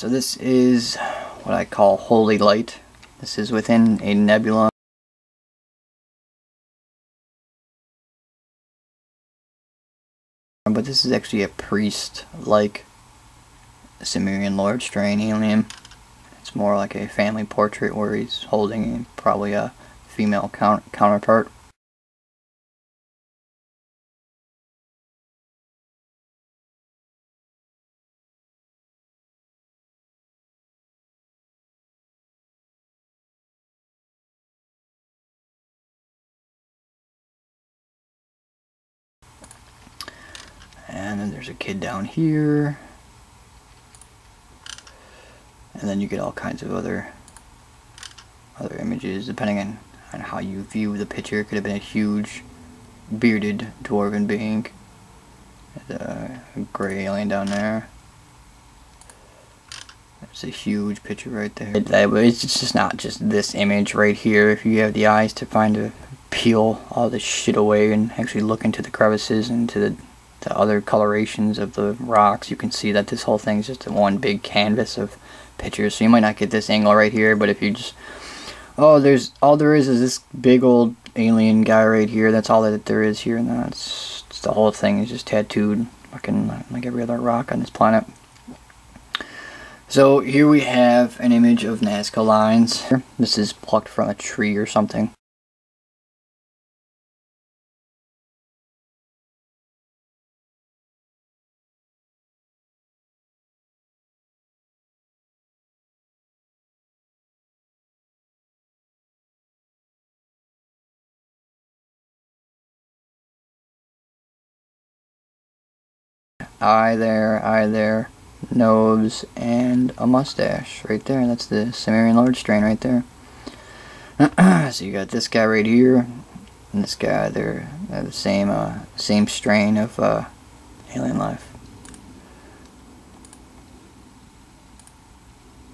So this is what I call holy light. This is within a nebula. But this is actually a priest-like Sumerian Lord strain alien. It's more like a family portrait where he's holding probably a female counterpart. And then there's a kid down here. And then you get all kinds of other images depending on how you view the picture. It could have been a huge bearded dwarven being. There's a gray alien down there. There's a huge picture right there. It's just not just this image right here. If you have the eyes to peel all this shit away and actually look into the crevices and to the other colorations of the rocks, you can see that this whole thing is just one big canvas of pictures. So you might not get this angle right here, but if you just, all there is this big old alien guy right here. That's all that there is here, and that's the whole thing is just tattooed, fucking like every other rock on this planet. So here we have an image of Nazca lines. This is plucked from a tree or something. Eye there, nose, and a mustache right there. That's the Sumerian Lord strain right there. So you got this guy right here, and this guy. They're the same strain of alien life.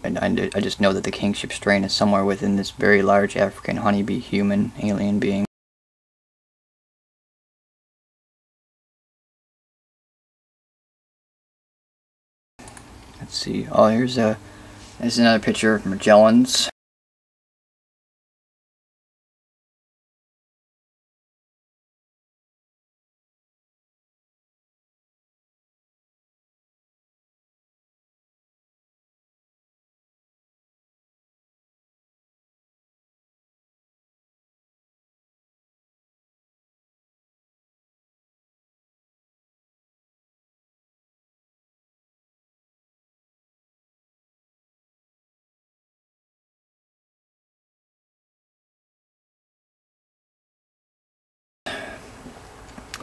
And I just know that the kingship strain is somewhere within this very large African honeybee human alien being. Let's see. Oh, here's another picture of Magellan's.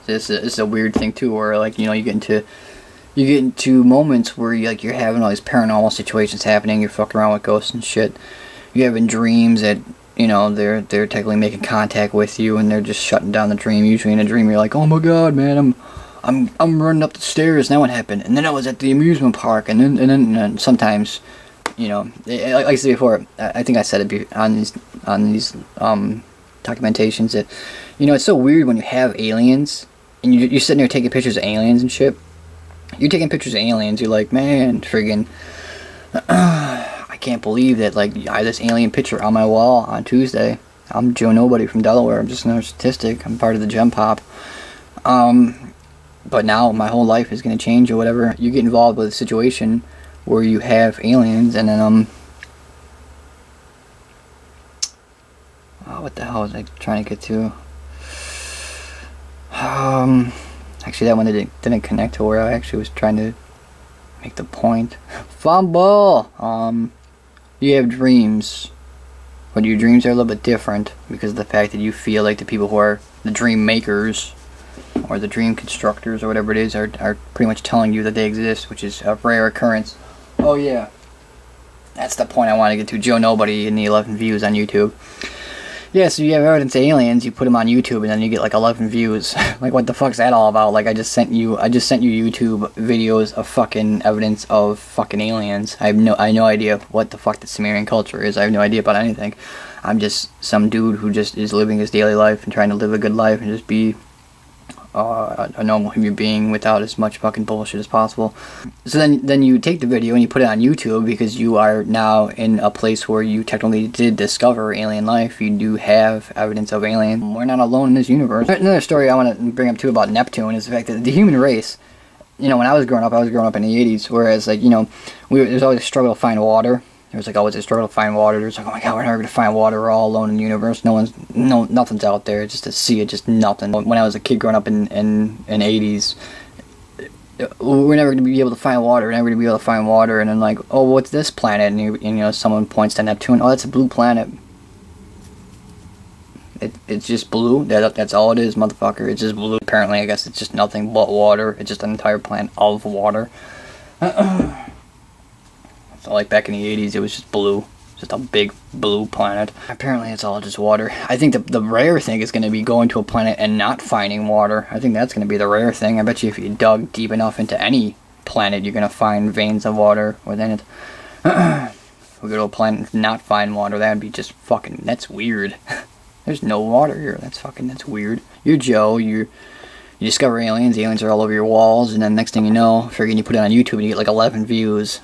This is a weird thing too, where like, you know, you get into moments where you're having all these paranormal situations happening. You're fucking around with ghosts and shit. You're having dreams that, you know, they're technically making contact with you, and they're just shutting down the dream. Usually in a dream you're like, oh my god, man, I'm running up the stairs. Now what happened? And then I was at the amusement park, and then sometimes, you know, like I said before, I think I said it on these documentations that, you know, it's so weird when you have aliens and you're sitting there taking pictures of aliens and shit. You're taking pictures of aliens, you're like, man, friggin', I can't believe that, like, I have this alien picture on my wall on Tuesday. I'm Joe Nobody from Delaware. I'm just another statistic. I'm part of the Gem Pop. But now my whole life is going to change or whatever. You get involved with a situation where you have aliens, and then, oh, what the hell was I trying to get to? Actually, that one didn't connect to where I actually was trying to make the point. Fumble! You have dreams, but your dreams are a little bit different because of the fact that you feel like the people who are the dream makers or the dream constructors or whatever it is are pretty much telling you that they exist, which is a rare occurrence. Oh yeah, that's the point I want to get to. Joe Nobody and the 11 views on YouTube. Yeah, so you have evidence of aliens, you put them on YouTube, and then you get like 11 views. Like, what the fuck's that all about? Like, I just sent you YouTube videos of fucking evidence of fucking aliens. I have no idea what the fuck the Sumerian culture is. I have no idea about anything. I'm just some dude who just is living his daily life and trying to live a good life and just be a normal human being without as much fucking bullshit as possible. So then you take the video and you put it on YouTube because you are now in a place where you technically did discover alien life. You do have evidence of alien. We're not alone in this universe. Another story I want to bring up too about Neptune is the fact that the human race, you know, when I was growing up in the 80s, whereas, like, you know, there's always a struggle to find water. There was, like, always a struggle to find water. There's like, oh my god, we're never going to find water. We're all alone in the universe. Nothing's out there. Just to see it, just nothing. When I was a kid growing up in 80s, we're never going to be able to find water. We're never going to be able to find water. And then, like, oh, what's this planet? And you know, someone points to Neptune. Oh, that's a blue planet. It's just blue. That's all it is, motherfucker. It's just blue. Apparently, I guess it's just nothing but water. It's just an entire planet of water. So, like, back in the 80s, it was just blue. Just a big blue planet. Apparently, it's all just water. I think the rare thing is going to be going to a planet and not finding water. I think that's going to be the rare thing. I bet you if you dug deep enough into any planet, you're going to find veins of water within it. If we go to a planet and not find water, that would be just fucking... That's weird. There's no water here. That's weird. You're Joe. You discover aliens. Aliens are all over your walls. And then next thing you know, you put it on YouTube and you get like 11 views.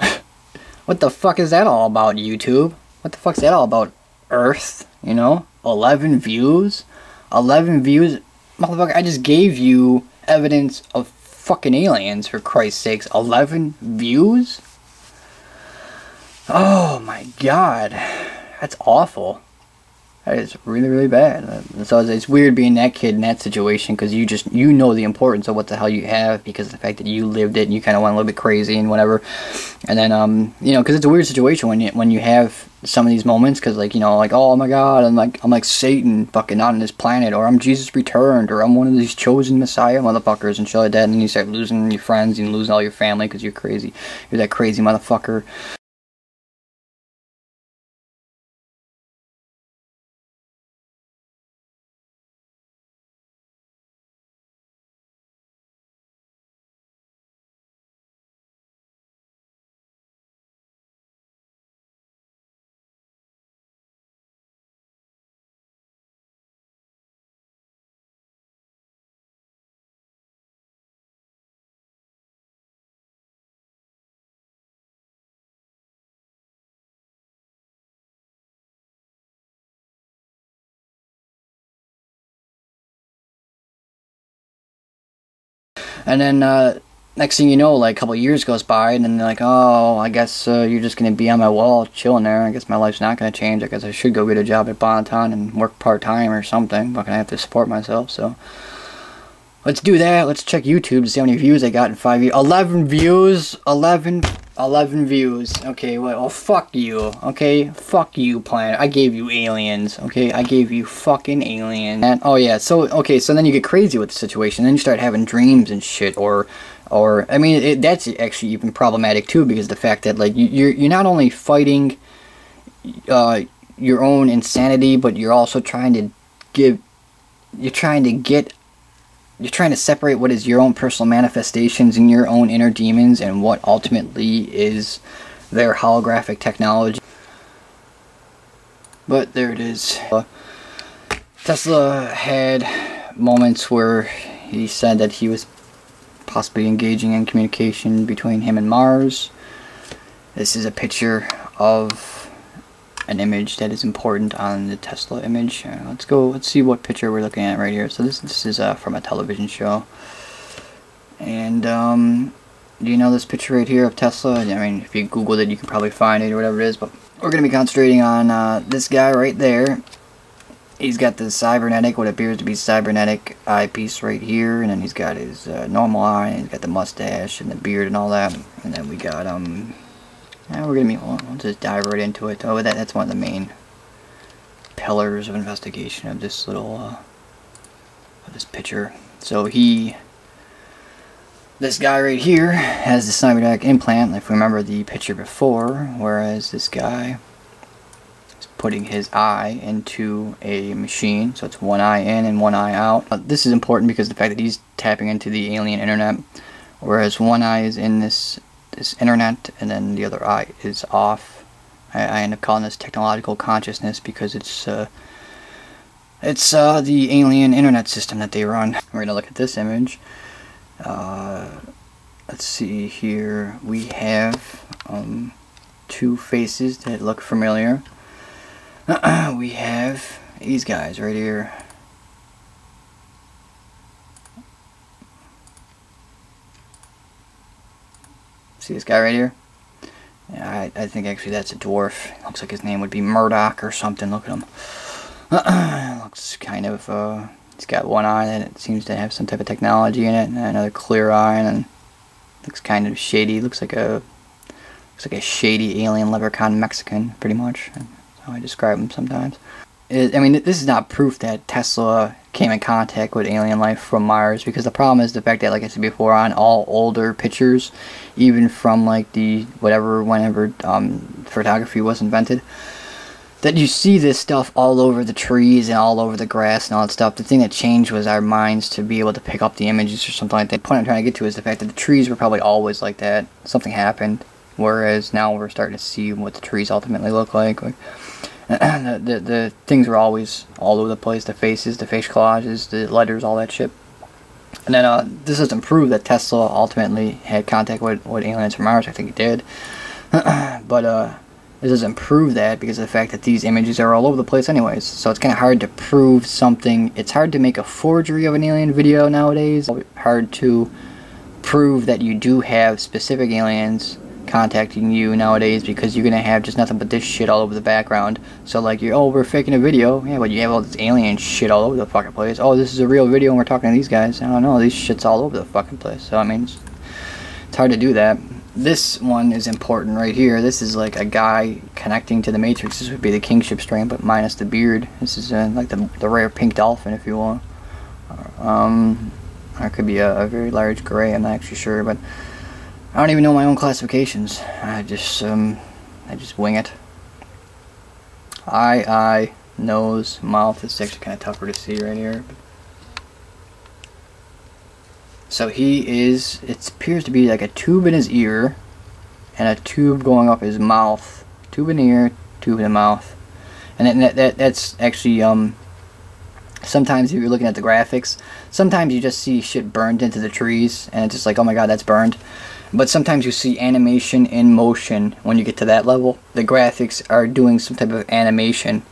What the fuck is that all about, YouTube? What the fuck's that all about, Earth? You know? 11 views? 11 views? Motherfucker, I just gave you evidence of fucking aliens, for Christ's sakes. 11 views? Oh my god. That's awful. That is really, really bad. So it's weird being that kid in that situation because you know the importance of what the hell you have because of the fact that you lived it and you kind of went a little bit crazy and whatever. And then, you know, because it's a weird situation when you have some of these moments because, like, you know, like, oh my god, I'm like Satan fucking on this planet, or I'm Jesus returned, or I'm one of these chosen Messiah motherfuckers and shit like that. And then you start losing your friends and losing all your family because you're crazy. You're that crazy motherfucker. And then, next thing you know, like, a couple of years goes by, and then they're like, oh, I guess you're just going to be on my wall chilling there. I guess my life's not going to change. I guess I should go get a job at Bonton and work part-time or something. But I have to support myself, so... Let's do that. Let's check YouTube to see how many views I got in 5 years. 11 views? 11 views. Okay, well, fuck you. Okay? Fuck you, planet. I gave you aliens. Okay? I gave you fucking aliens. And, oh, yeah. So, okay, so then you get crazy with the situation. Then you start having dreams and shit. Or I mean, that's actually even problematic, too, because the fact that, like, you're not only fighting your own insanity, but you're also trying to you're trying to separate what is your own personal manifestations and your own inner demons and what ultimately is their holographic technology. But there it is. Tesla had moments where he said that he was possibly engaging in communication between him and Mars. This is a picture of an image that is important on the Tesla image. Let's see what picture we're looking at right here. So this is from a television show. And do you know this picture right here of Tesla? I mean, if you Googled it, you can probably find it or whatever it is. But we're going to be concentrating on this guy right there. He's got the cybernetic, what appears to be cybernetic eyepiece right here, and then he's got his normal eye, and he's got the mustache and the beard and all that. And then we got we'll just dive right into it. Oh, that's one of the main pillars of investigation of this little of this picture. So this guy right here has the cybernetic implant, if we remember the picture before, whereas this guy is putting his eye into a machine, so it's one eye in and one eye out. This is important because the fact that he's tapping into the alien internet, whereas one eye is in this internet and then the other eye is off. I end up calling this technological consciousness because it's It's the alien internet system that they run. We're gonna look at this image. Let's see here. We have two faces that look familiar. We have these guys right here. See this guy right here? Yeah, I think actually that's a dwarf. Looks like his name would be Murdoch or something. Look at him. Looks kind of, he's got one eye that seems to have some type of technology in it, and another clear eye, and looks kind of shady. Looks like a shady alien leprechaun Mexican, pretty much. That's how I describe him sometimes. I mean, this is not proof that Tesla came in contact with alien life from Mars, because the problem is the fact that, like I said before, on all older pictures, even from like the whenever photography was invented, that you see this stuff all over the trees and all over the grass and all that stuff. The thing that changed was our minds to be able to pick up the images or something like that. The point I'm trying to get to is the fact that the trees were probably always like that. Something happened, whereas now we're starting to see what the trees ultimately look like. The things were always all over the place. The faces, the face collages, the letters, all that shit. And then this doesn't prove that Tesla ultimately had contact with aliens from Mars. I think he did. But this doesn't prove that because of the fact that these images are all over the place anyways. So it's kind of hard to prove something. It's hard to make a forgery of an alien video nowadays. It's hard to prove that you do have specific aliens contacting you nowadays, because you're gonna have just nothing but this shit all over the background. So like, we're faking a video. Yeah, but you have all this alien shit all over the fucking place. Oh, this is a real video and we're talking to these guys. I don't know, these shit's all over the fucking place. So I mean, it's hard to do that. This one is important right here. This is like a guy connecting to the Matrix. This would be the kingship strain, but minus the beard. This is like the rare pink dolphin, if you will. Or it could be a very large gray. I'm not actually sure, but I don't even know my own classifications. I just wing it. Eye, nose, mouth. It's actually kind of tougher to see right here. So it appears to be like a tube in his ear, and a tube going up his mouth. Tube in the ear, tube in the mouth. And that's actually, sometimes if you're looking at the graphics, sometimes you just see shit burned into the trees, and it's just like, oh my god, that's burned. But sometimes you see animation in motion when you get to that level. The graphics are doing some type of animation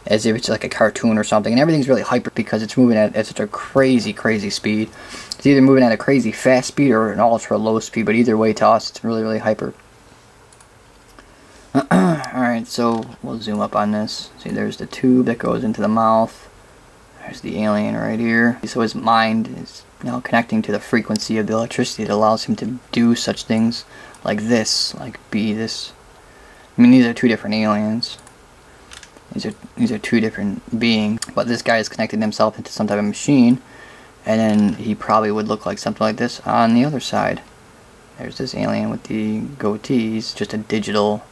as if it's like a cartoon or something. And everything's really hyper because it's moving at such a crazy, crazy speed. It's either moving at a crazy fast speed or an ultra low speed. But either way to us, it's really, really hyper. Alright, so we'll zoom up on this. See, there's the tube that goes into the mouth. There's the alien right here. So his mind is now connecting to the frequency of the electricity that allows him to do such things like this, like be this. I mean, these are two different aliens. These are two different beings. But this guy has connected himself into some type of machine, and then he probably would look like something like this on the other side. There's this alien with the goatee. He's just a digital,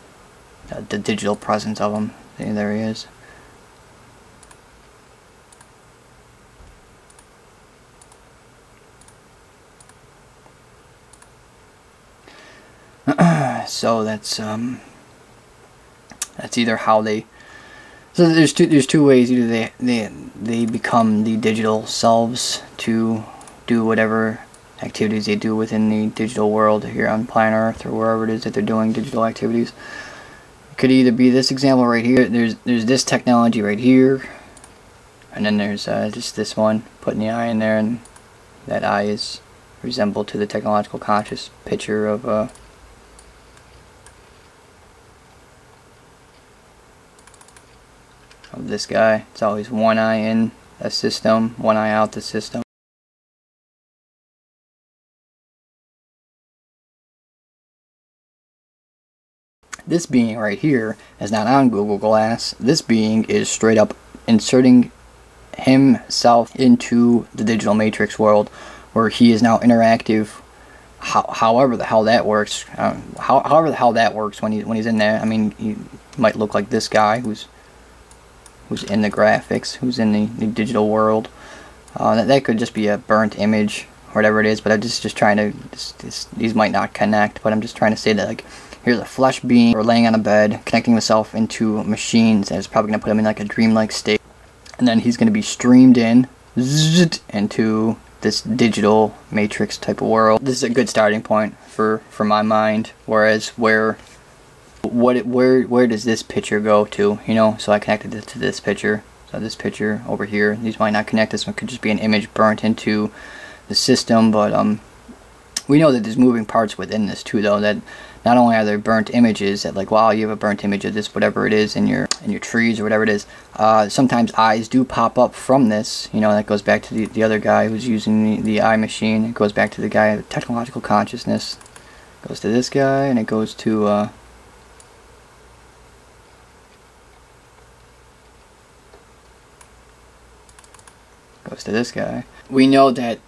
the digital presence of him. See, there he is. So that's either how they. So there's two ways. Either they become the digital selves to do whatever activities they do within the digital world here on planet Earth or wherever it is that they're doing digital activities. It could either be this example right here. There's this technology right here, and then there's just this one, putting the eye in there, and that eye is resembled to the technological conscious picture of this guy. It's always one eye in a system, one eye out the system. This being right here is not on Google Glass. This being is straight up inserting himself into the digital matrix world, where he is now interactive. However the hell that works, however the hell that works when he's in there. I mean, he might look like this guy who's in the graphics, who's in the digital world. That could just be a burnt image or whatever it is, but I'm just trying to, these might not connect, but I'm just trying to say that, like, here's a flesh being or laying on a bed, connecting himself into machines, and it's probably going to put him in like a dreamlike state. and then he's going to be streamed in into this digital matrix type of world. This is a good starting point for my mind. Whereas where does this picture go to? You know, so I connected it to this picture. So this picture over here, these might not connect. This one could just be an image burnt into the system, but we know that there's moving parts within this too, though, that not only are there burnt images that, like, wow, you have a burnt image of this, whatever it is, in your trees or whatever it is, sometimes eyes do pop up from this. You know, that goes back to the other guy who's using the eye machine. It goes back to the guy with technological consciousness. It goes to this guy, and it goes to this guy. We know that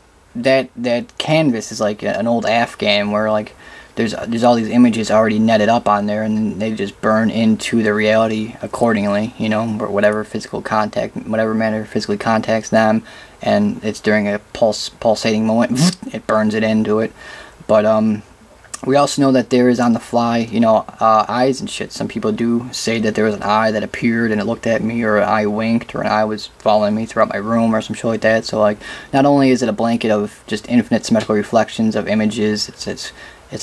canvas is like an old Afghan, where like there's all these images already netted up on there, and then they just burn into the reality accordingly, you know, or whatever physical contact, whatever matter physically contacts them, and it's during a pulsating moment, it burns it into it. But we also know that there is on the fly, you know, eyes and shit. Some people do say that there was an eye that appeared and it looked at me, or an eye winked, or an eye was following me throughout my room, or some shit like that. So like, not only is it a blanket of just infinite symmetrical reflections of images, it's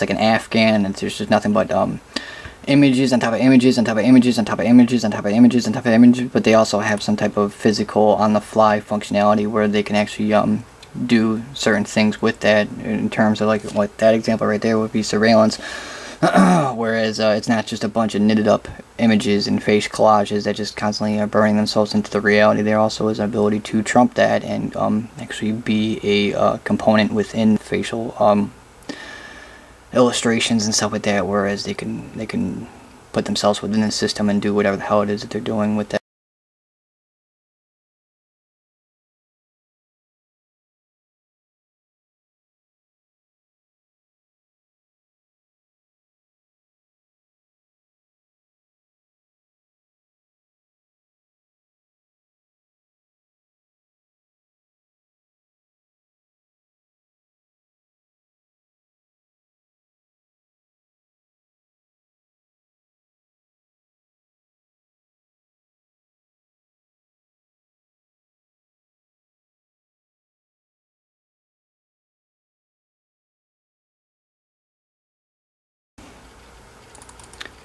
like an Afghan, and there's just nothing but images on top of images on top of images on top of images on top of images on top of images. But they also have some type of physical on the fly functionality where they can actually do certain things with that, in terms of like what that example right there would be surveillance. Whereas it's not just a bunch of knitted up images and face collages that just constantly are burning themselves into the reality. There also is an ability to trump that and actually be a component within facial illustrations and stuff like that, whereas they can put themselves within the system and do whatever the hell it is that they're doing with that.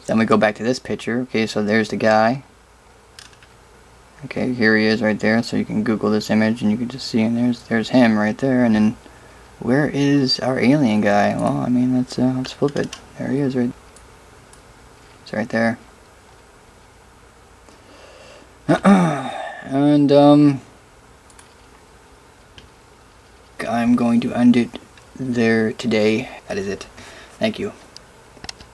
Then we go back to this picture. Okay, so there's the guy. Okay, here he is right there. So you can Google this image and you can just see, and there's him right there. And then where is our alien guy? Well, I mean, let's flip it. There he is, right. It's right there. And I'm going to end it there today. That is it. Thank you.